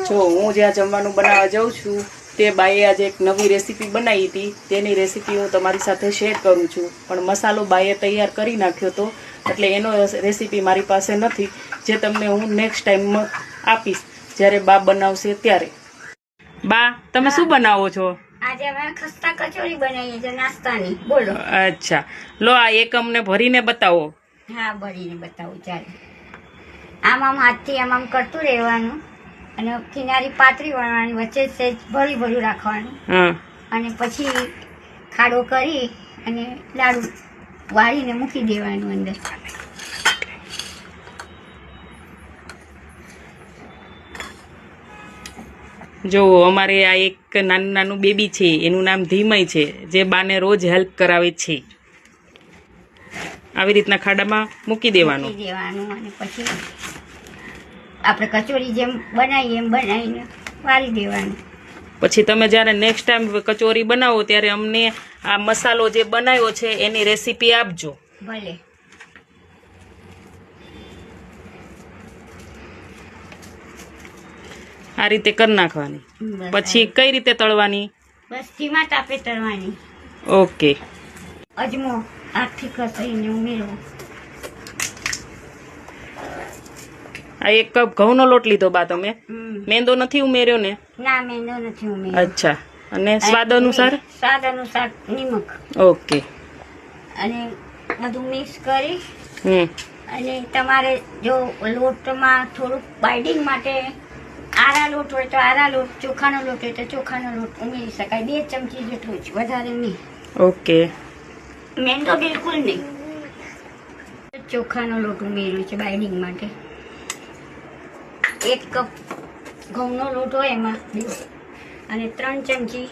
જો હું જ્યાં જમવાનું બનાવવા જાઉં છું તે બાઈએ આજે એક નવી રેસીપી બનાવી હતી, તેની રેસીપી હું તમારી સાથે શેર કરું છું. પણ મસાલો બાઈએ તૈયાર કરી નાખ્યો હતો, એટલે એનો રેસીપી મારી પાસે નથી, જે તમને હું નેક્સ્ટ ટાઈમમાં આપીશ જ્યારે બા બનાવશે ત્યારે. બા, તમે શું બનાવો છો? આજે અમે ખસ્તા કચોરી બનાવીએ છીએ નાસ્તાની. બોલો. અચ્છા, લો આ એક અમને ભરીને બતાવો. હા, ભરીને બતાવું. ચાલો, આમ હાથથી આમ કરતું રહેવાનું અને કિનારી પાતળી વળવાની, વચ્ચે સેજ ભર્યું રાખવાનું. અને પછી ખાડો કરી અને લાડુ વાળીને મૂકી દેવાનું અંદર. જો અમારે આ એક નાનું બેબી છે, એનું નામ ધીમય છે, જે બાને રોજ હેલ્પ કરાવે છે. આવી રીતના ખાડામાં મૂકી દેવાનું અને પછી આપણે કચોરી જેમ બનાવીએ એમ બનાવીને વાળી દેવાનું. પછી તમે જ્યારે નેક્સ્ટ ટાઈમ કચોરી બનાવો ત્યારે અમને આ મસાલો જે બનાવ્યો છે એની રેસીપી આપજો. ભલે. આ રીતે કરી નાખવાની. પછી કઈ રીતે તળવાની? બસ ધીમા તાપે તળવાની. ઓકે. અજમો આખી કસરીને ઉમેરવો. આ 1 કપ ઘઉંનો લોટ લીધો બા તમે? મેંદો નથી ઉમેર્યો ને? ના, મેંદો નથી ઉમેર્યો. અચ્છા. અને સ્વાદ અનુસાર? સ્વાદ અનુસાર નિમક. ઓકે. અને બધું મિક્સ કરી અને તમારે જો લોટમાં થોડુંક બાઇડિંગ માટે આરા લોટ હોય તો આરા લોટ, ચોખાનો લોટ હોય તો ચોખાનો લોટ ઉમેરી શકાય. 2 ચમચી જેટલું જ, વધારે નહીં. ઓકે. મેંદો બિલકુલ નહીં. ચોખાનો લોટ ઉમેર્યો છે બાઇડિંગ માટે. 1 કપ ઘઉંનો લોટ હોય એમાં અને 3 ચમચી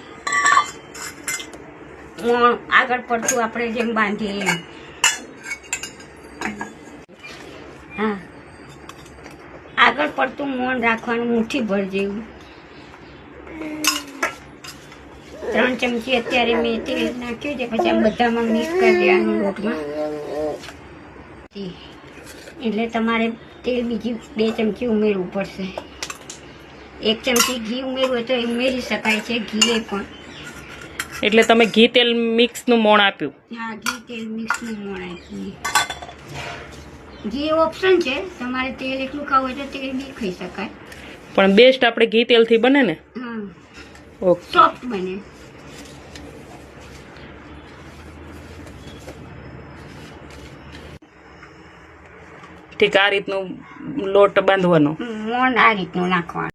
મોણ આગળ પડતું આપણે જેમ બાંધીએ એમ. હા, આગળ પડતું મોણ રાખવાનું, મુઠ્ઠી ભર જેવું. 3 ચમચી અત્યારે મેં તેલ નાખ્યું છે, પછી આમ બધામાં મિક્સ કરી દેવાનું લોટમાં. એટલે તમારે તેલ બીજી 2 ચમચી ઉમેરવું પડશે. 1 ચમચી ઘી ઉમેરવું હોય તો ઉમેરી શકાય છે, ઘી પણ. એટલે તમે ઘી તેલ મિક્સનું મોણ આપ્યું? હા, ઘી તેલ મિક્સનું મોણ આપ્યું. ઘી ઓપ્શન છે, તમારે તેલ એકલું ખાવું હોય તો તેલ બી ખાઈ શકાય, પણ બેસ્ટ આપણે ઘી તેલથી બને ને? હા. ઓકે. સોફ્ટ બને. ઠીક, આ રીતનું લોટ બાંધવાનો. મોણ આ રીતનું નાખવાનું.